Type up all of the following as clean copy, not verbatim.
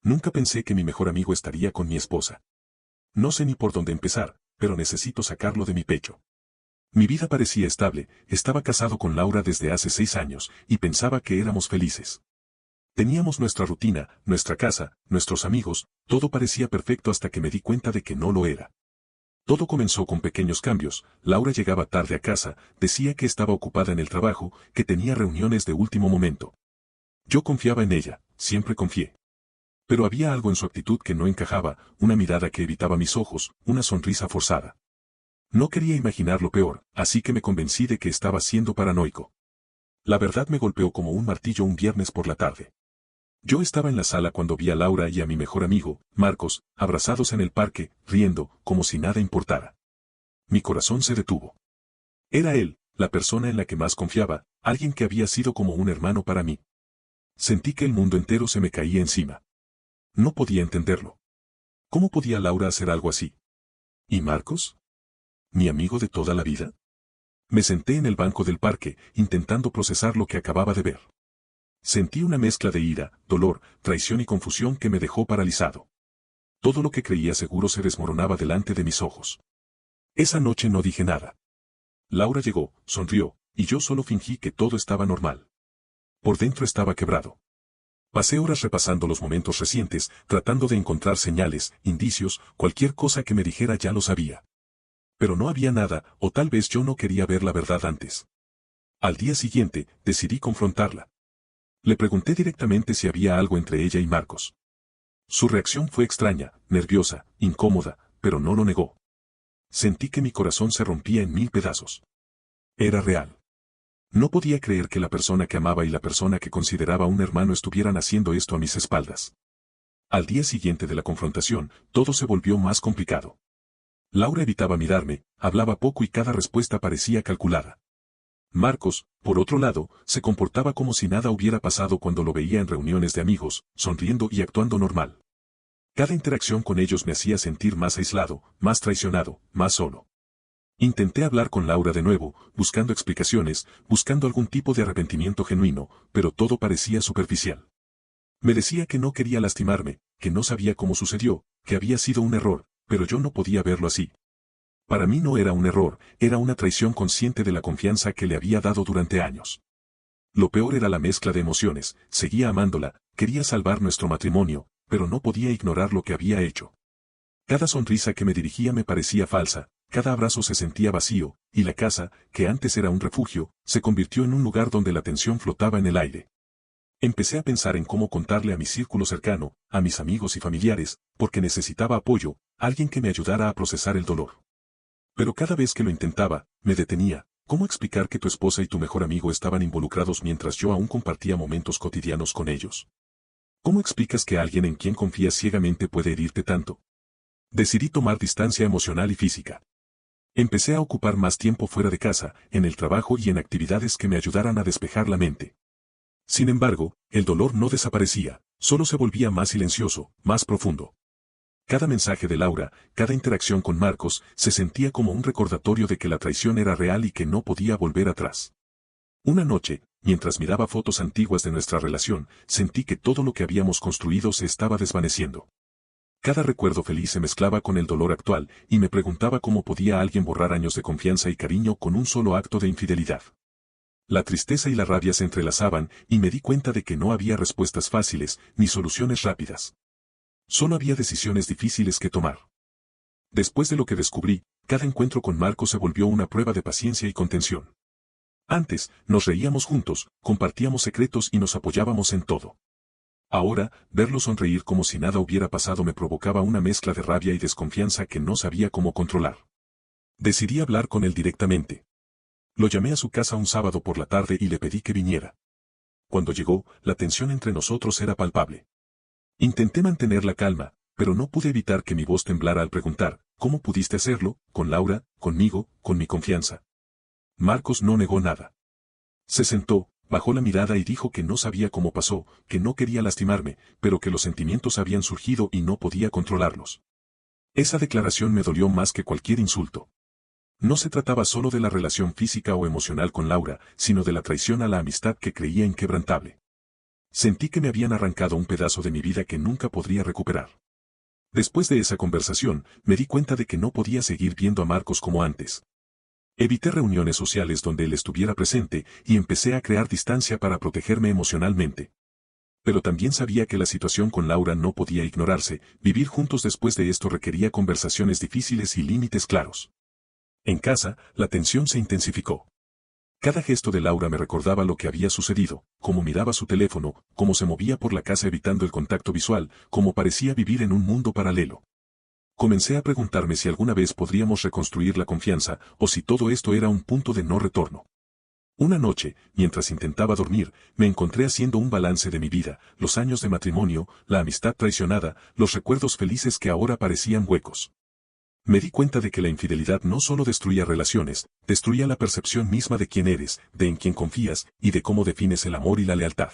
Nunca pensé que mi mejor amigo estaría con mi esposa. No sé ni por dónde empezar, pero necesito sacarlo de mi pecho. Mi vida parecía estable, estaba casado con Laura desde hace 6 años, y pensaba que éramos felices. Teníamos nuestra rutina, nuestra casa, nuestros amigos, todo parecía perfecto hasta que me di cuenta de que no lo era. Todo comenzó con pequeños cambios. Laura llegaba tarde a casa, decía que estaba ocupada en el trabajo, que tenía reuniones de último momento. Yo confiaba en ella, siempre confié. Pero había algo en su actitud que no encajaba, una mirada que evitaba mis ojos, una sonrisa forzada. No quería imaginar lo peor, así que me convencí de que estaba siendo paranoico. La verdad me golpeó como un martillo un viernes por la tarde. Yo estaba en la sala cuando vi a Laura y a mi mejor amigo, Marcos, abrazados en el parque, riendo, como si nada importara. Mi corazón se detuvo. Era él, la persona en la que más confiaba, alguien que había sido como un hermano para mí. Sentí que el mundo entero se me caía encima. No podía entenderlo. ¿Cómo podía Laura hacer algo así? ¿Y Marcos? ¿Mi amigo de toda la vida? Me senté en el banco del parque, intentando procesar lo que acababa de ver. Sentí una mezcla de ira, dolor, traición y confusión que me dejó paralizado. Todo lo que creía seguro se desmoronaba delante de mis ojos. Esa noche no dije nada. Laura llegó, sonrió, y yo solo fingí que todo estaba normal. Por dentro estaba quebrado. Pasé horas repasando los momentos recientes, tratando de encontrar señales, indicios, cualquier cosa que me dijera ya lo sabía. Pero no había nada, o tal vez yo no quería ver la verdad antes. Al día siguiente, decidí confrontarla. Le pregunté directamente si había algo entre ella y Marcos. Su reacción fue extraña, nerviosa, incómoda, pero no lo negó. Sentí que mi corazón se rompía en 1000 pedazos. Era real. No podía creer que la persona que amaba y la persona que consideraba un hermano estuvieran haciendo esto a mis espaldas. Al día siguiente de la confrontación, todo se volvió más complicado. Laura evitaba mirarme, hablaba poco y cada respuesta parecía calculada. Marcos, por otro lado, se comportaba como si nada hubiera pasado cuando lo veía en reuniones de amigos, sonriendo y actuando normal. Cada interacción con ellos me hacía sentir más aislado, más traicionado, más solo. Intenté hablar con Laura de nuevo, buscando explicaciones, buscando algún tipo de arrepentimiento genuino, pero todo parecía superficial. Me decía que no quería lastimarme, que no sabía cómo sucedió, que había sido un error, pero yo no podía verlo así. Para mí no era un error, era una traición consciente de la confianza que le había dado durante años. Lo peor era la mezcla de emociones, seguía amándola, quería salvar nuestro matrimonio, pero no podía ignorar lo que había hecho. Cada sonrisa que me dirigía me parecía falsa, cada abrazo se sentía vacío, y la casa, que antes era un refugio, se convirtió en un lugar donde la tensión flotaba en el aire. Empecé a pensar en cómo contarle a mi círculo cercano, a mis amigos y familiares, porque necesitaba apoyo, alguien que me ayudara a procesar el dolor. Pero cada vez que lo intentaba, me detenía. ¿Cómo explicar que tu esposa y tu mejor amigo estaban involucrados mientras yo aún compartía momentos cotidianos con ellos? ¿Cómo explicas que alguien en quien confías ciegamente puede herirte tanto? Decidí tomar distancia emocional y física. Empecé a ocupar más tiempo fuera de casa, en el trabajo y en actividades que me ayudaran a despejar la mente. Sin embargo, el dolor no desaparecía, solo se volvía más silencioso, más profundo. Cada mensaje de Laura, cada interacción con Marcos, se sentía como un recordatorio de que la traición era real y que no podía volver atrás. Una noche, mientras miraba fotos antiguas de nuestra relación, sentí que todo lo que habíamos construido se estaba desvaneciendo. Cada recuerdo feliz se mezclaba con el dolor actual, y me preguntaba cómo podía alguien borrar años de confianza y cariño con un solo acto de infidelidad. La tristeza y la rabia se entrelazaban, y me di cuenta de que no había respuestas fáciles, ni soluciones rápidas. Solo había decisiones difíciles que tomar. Después de lo que descubrí, cada encuentro con Marco se volvió una prueba de paciencia y contención. Antes, nos reíamos juntos, compartíamos secretos y nos apoyábamos en todo. Ahora, verlo sonreír como si nada hubiera pasado me provocaba una mezcla de rabia y desconfianza que no sabía cómo controlar. Decidí hablar con él directamente. Lo llamé a su casa un sábado por la tarde y le pedí que viniera. Cuando llegó, la tensión entre nosotros era palpable. Intenté mantener la calma, pero no pude evitar que mi voz temblara al preguntar, ¿cómo pudiste hacerlo? ¿Con Laura? ¿Conmigo? ¿Con mi confianza? Marcos no negó nada. Se sentó, bajó la mirada y dijo que no sabía cómo pasó, que no quería lastimarme, pero que los sentimientos habían surgido y no podía controlarlos. Esa declaración me dolió más que cualquier insulto. No se trataba solo de la relación física o emocional con Laura, sino de la traición a la amistad que creía inquebrantable. Sentí que me habían arrancado un pedazo de mi vida que nunca podría recuperar. Después de esa conversación, me di cuenta de que no podía seguir viendo a Marcos como antes. Evité reuniones sociales donde él estuviera presente y empecé a crear distancia para protegerme emocionalmente. Pero también sabía que la situación con Laura no podía ignorarse, vivir juntos después de esto requería conversaciones difíciles y límites claros. En casa, la tensión se intensificó. Cada gesto de Laura me recordaba lo que había sucedido, cómo miraba su teléfono, cómo se movía por la casa evitando el contacto visual, cómo parecía vivir en un mundo paralelo. Comencé a preguntarme si alguna vez podríamos reconstruir la confianza, o si todo esto era un punto de no retorno. Una noche, mientras intentaba dormir, me encontré haciendo un balance de mi vida, los años de matrimonio, la amistad traicionada, los recuerdos felices que ahora parecían huecos. Me di cuenta de que la infidelidad no solo destruía relaciones, destruía la percepción misma de quién eres, de en quién confías, y de cómo defines el amor y la lealtad.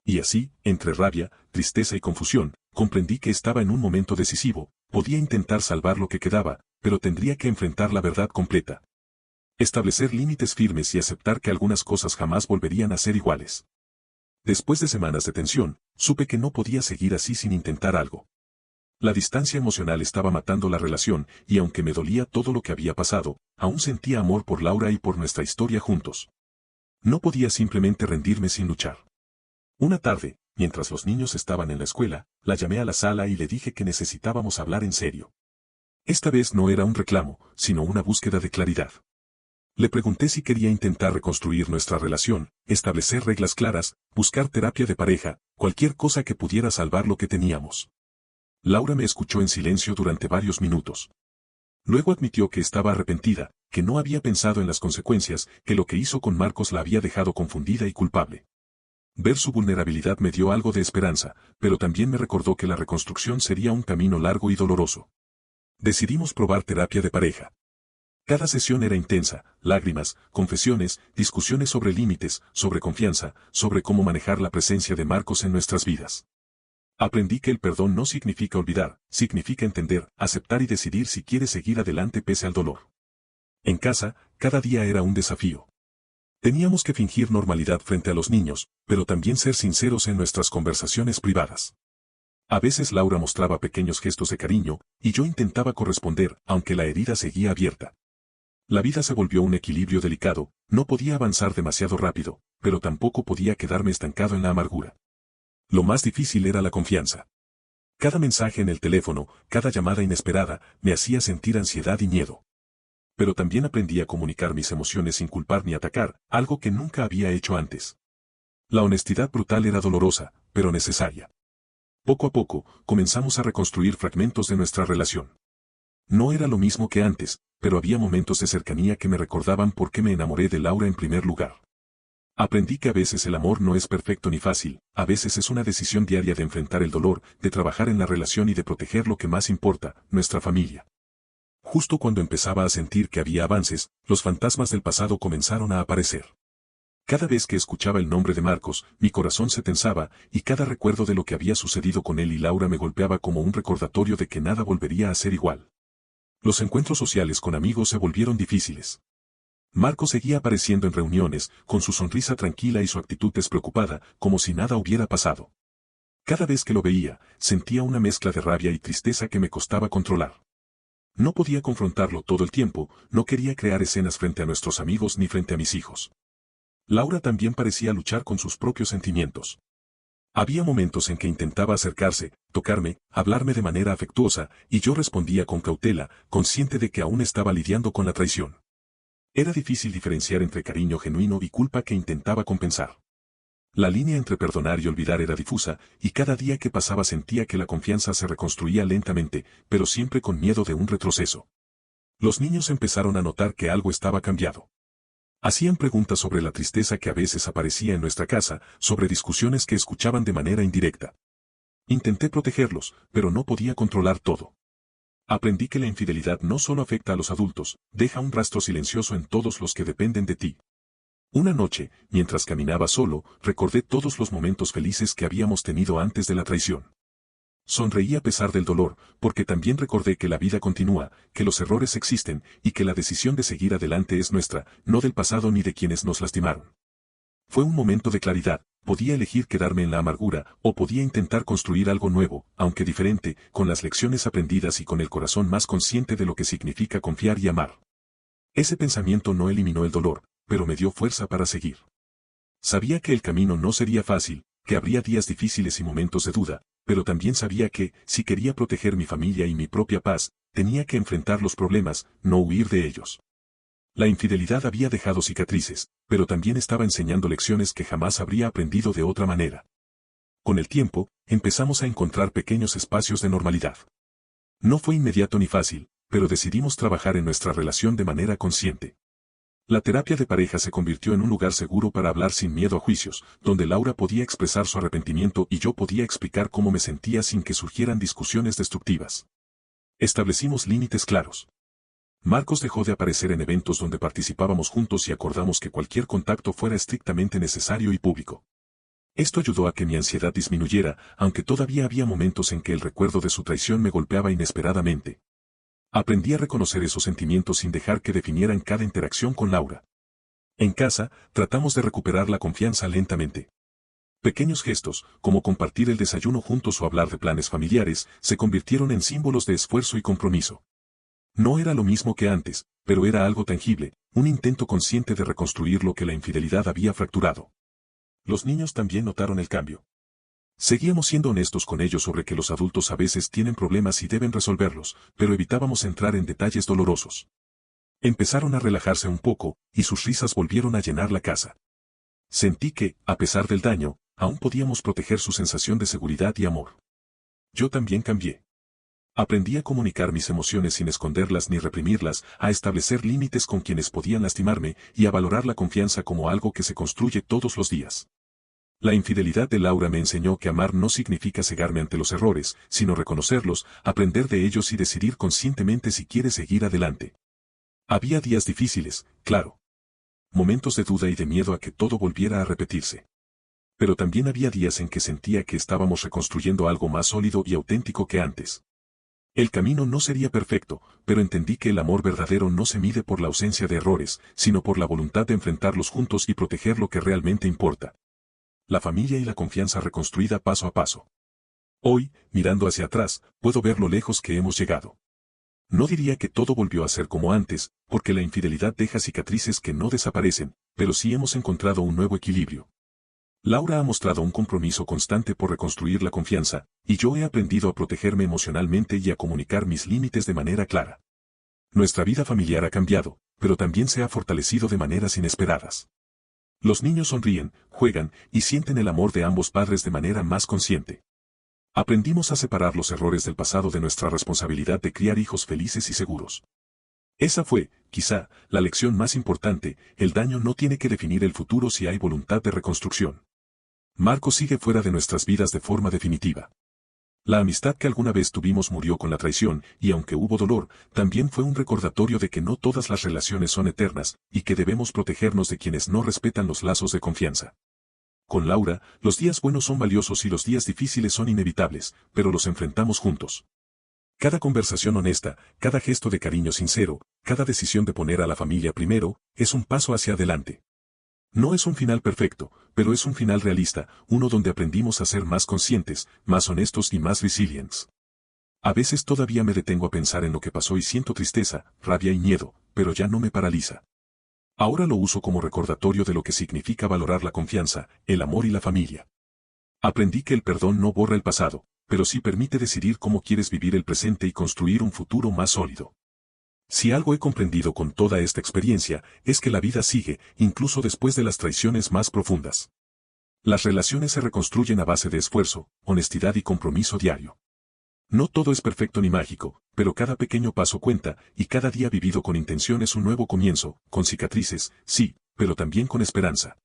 Y así, entre rabia, tristeza y confusión, comprendí que estaba en un momento decisivo, podía intentar salvar lo que quedaba, pero tendría que enfrentar la verdad completa. Establecer límites firmes y aceptar que algunas cosas jamás volverían a ser iguales. Después de semanas de tensión, supe que no podía seguir así sin intentar algo. La distancia emocional estaba matando la relación, y aunque me dolía todo lo que había pasado, aún sentía amor por Laura y por nuestra historia juntos. No podía simplemente rendirme sin luchar. Una tarde, mientras los niños estaban en la escuela, la llamé a la sala y le dije que necesitábamos hablar en serio. Esta vez no era un reclamo, sino una búsqueda de claridad. Le pregunté si quería intentar reconstruir nuestra relación, establecer reglas claras, buscar terapia de pareja, cualquier cosa que pudiera salvar lo que teníamos. Laura me escuchó en silencio durante varios minutos. Luego admitió que estaba arrepentida, que no había pensado en las consecuencias, que lo que hizo con Marcos la había dejado confundida y culpable. Ver su vulnerabilidad me dio algo de esperanza, pero también me recordó que la reconstrucción sería un camino largo y doloroso. Decidimos probar terapia de pareja. Cada sesión era intensa, lágrimas, confesiones, discusiones sobre límites, sobre confianza, sobre cómo manejar la presencia de Marcos en nuestras vidas. Aprendí que el perdón no significa olvidar, significa entender, aceptar y decidir si quieres seguir adelante pese al dolor. En casa, cada día era un desafío. Teníamos que fingir normalidad frente a los niños, pero también ser sinceros en nuestras conversaciones privadas. A veces Laura mostraba pequeños gestos de cariño, y yo intentaba corresponder, aunque la herida seguía abierta. La vida se volvió un equilibrio delicado, no podía avanzar demasiado rápido, pero tampoco podía quedarme estancado en la amargura. Lo más difícil era la confianza. Cada mensaje en el teléfono, cada llamada inesperada, me hacía sentir ansiedad y miedo. Pero también aprendí a comunicar mis emociones sin culpar ni atacar, algo que nunca había hecho antes. La honestidad brutal era dolorosa, pero necesaria. Poco a poco, comenzamos a reconstruir fragmentos de nuestra relación. No era lo mismo que antes, pero había momentos de cercanía que me recordaban por qué me enamoré de Laura en primer lugar. Aprendí que a veces el amor no es perfecto ni fácil, a veces es una decisión diaria de enfrentar el dolor, de trabajar en la relación y de proteger lo que más importa, nuestra familia. Justo cuando empezaba a sentir que había avances, los fantasmas del pasado comenzaron a aparecer. Cada vez que escuchaba el nombre de Marcos, mi corazón se tensaba, y cada recuerdo de lo que había sucedido con él y Laura me golpeaba como un recordatorio de que nada volvería a ser igual. Los encuentros sociales con amigos se volvieron difíciles. Marcos seguía apareciendo en reuniones, con su sonrisa tranquila y su actitud despreocupada, como si nada hubiera pasado. Cada vez que lo veía, sentía una mezcla de rabia y tristeza que me costaba controlar. No podía confrontarlo todo el tiempo, no quería crear escenas frente a nuestros amigos ni frente a mis hijos. Laura también parecía luchar con sus propios sentimientos. Había momentos en que intentaba acercarse, tocarme, hablarme de manera afectuosa, y yo respondía con cautela, consciente de que aún estaba lidiando con la traición. Era difícil diferenciar entre cariño genuino y culpa que intentaba compensar. La línea entre perdonar y olvidar era difusa, y cada día que pasaba sentía que la confianza se reconstruía lentamente, pero siempre con miedo de un retroceso. Los niños empezaron a notar que algo estaba cambiado. Hacían preguntas sobre la tristeza que a veces aparecía en nuestra casa, sobre discusiones que escuchaban de manera indirecta. Intenté protegerlos, pero no podía controlar todo. Aprendí que la infidelidad no solo afecta a los adultos, deja un rastro silencioso en todos los que dependen de ti. Una noche, mientras caminaba solo, recordé todos los momentos felices que habíamos tenido antes de la traición. Sonreí a pesar del dolor, porque también recordé que la vida continúa, que los errores existen, y que la decisión de seguir adelante es nuestra, no del pasado ni de quienes nos lastimaron. Fue un momento de claridad, podía elegir quedarme en la amargura, o podía intentar construir algo nuevo, aunque diferente, con las lecciones aprendidas y con el corazón más consciente de lo que significa confiar y amar. Ese pensamiento no eliminó el dolor, pero me dio fuerza para seguir. Sabía que el camino no sería fácil, que habría días difíciles y momentos de duda, pero también sabía que, si quería proteger mi familia y mi propia paz, tenía que enfrentar los problemas, no huir de ellos. La infidelidad había dejado cicatrices, pero también estaba enseñando lecciones que jamás habría aprendido de otra manera. Con el tiempo, empezamos a encontrar pequeños espacios de normalidad. No fue inmediato ni fácil, pero decidimos trabajar en nuestra relación de manera consciente. La terapia de pareja se convirtió en un lugar seguro para hablar sin miedo a juicios, donde Laura podía expresar su arrepentimiento y yo podía explicar cómo me sentía sin que surgieran discusiones destructivas. Establecimos límites claros. Marcos dejó de aparecer en eventos donde participábamos juntos y acordamos que cualquier contacto fuera estrictamente necesario y público. Esto ayudó a que mi ansiedad disminuyera, aunque todavía había momentos en que el recuerdo de su traición me golpeaba inesperadamente. Aprendí a reconocer esos sentimientos sin dejar que definieran cada interacción con Laura. En casa, tratamos de recuperar la confianza lentamente. Pequeños gestos, como compartir el desayuno juntos o hablar de planes familiares, se convirtieron en símbolos de esfuerzo y compromiso. No era lo mismo que antes, pero era algo tangible, un intento consciente de reconstruir lo que la infidelidad había fracturado. Los niños también notaron el cambio. Seguíamos siendo honestos con ellos sobre que los adultos a veces tienen problemas y deben resolverlos, pero evitábamos entrar en detalles dolorosos. Empezaron a relajarse un poco, y sus risas volvieron a llenar la casa. Sentí que, a pesar del daño, aún podíamos proteger su sensación de seguridad y amor. Yo también cambié. Aprendí a comunicar mis emociones sin esconderlas ni reprimirlas, a establecer límites con quienes podían lastimarme y a valorar la confianza como algo que se construye todos los días. La infidelidad de Laura me enseñó que amar no significa cegarme ante los errores, sino reconocerlos, aprender de ellos y decidir conscientemente si quiere seguir adelante. Había días difíciles, claro. Momentos de duda y de miedo a que todo volviera a repetirse. Pero también había días en que sentía que estábamos reconstruyendo algo más sólido y auténtico que antes. El camino no sería perfecto, pero entendí que el amor verdadero no se mide por la ausencia de errores, sino por la voluntad de enfrentarlos juntos y proteger lo que realmente importa. La familia y la confianza reconstruida paso a paso. Hoy, mirando hacia atrás, puedo ver lo lejos que hemos llegado. No diría que todo volvió a ser como antes, porque la infidelidad deja cicatrices que no desaparecen, pero sí hemos encontrado un nuevo equilibrio. Laura ha mostrado un compromiso constante por reconstruir la confianza, y yo he aprendido a protegerme emocionalmente y a comunicar mis límites de manera clara. Nuestra vida familiar ha cambiado, pero también se ha fortalecido de maneras inesperadas. Los niños sonríen, juegan y sienten el amor de ambos padres de manera más consciente. Aprendimos a separar los errores del pasado de nuestra responsabilidad de criar hijos felices y seguros. Esa fue, quizá, la lección más importante: el daño no tiene que definir el futuro si hay voluntad de reconstrucción. Marcos sigue fuera de nuestras vidas de forma definitiva. La amistad que alguna vez tuvimos murió con la traición, y aunque hubo dolor, también fue un recordatorio de que no todas las relaciones son eternas, y que debemos protegernos de quienes no respetan los lazos de confianza. Con Laura, los días buenos son valiosos y los días difíciles son inevitables, pero los enfrentamos juntos. Cada conversación honesta, cada gesto de cariño sincero, cada decisión de poner a la familia primero, es un paso hacia adelante. No es un final perfecto, pero es un final realista, uno donde aprendimos a ser más conscientes, más honestos y más resilientes. A veces todavía me detengo a pensar en lo que pasó y siento tristeza, rabia y miedo, pero ya no me paraliza. Ahora lo uso como recordatorio de lo que significa valorar la confianza, el amor y la familia. Aprendí que el perdón no borra el pasado, pero sí permite decidir cómo quieres vivir el presente y construir un futuro más sólido. Si algo he comprendido con toda esta experiencia, es que la vida sigue, incluso después de las traiciones más profundas. Las relaciones se reconstruyen a base de esfuerzo, honestidad y compromiso diario. No todo es perfecto ni mágico, pero cada pequeño paso cuenta, y cada día vivido con intención es un nuevo comienzo, con cicatrices, sí, pero también con esperanza.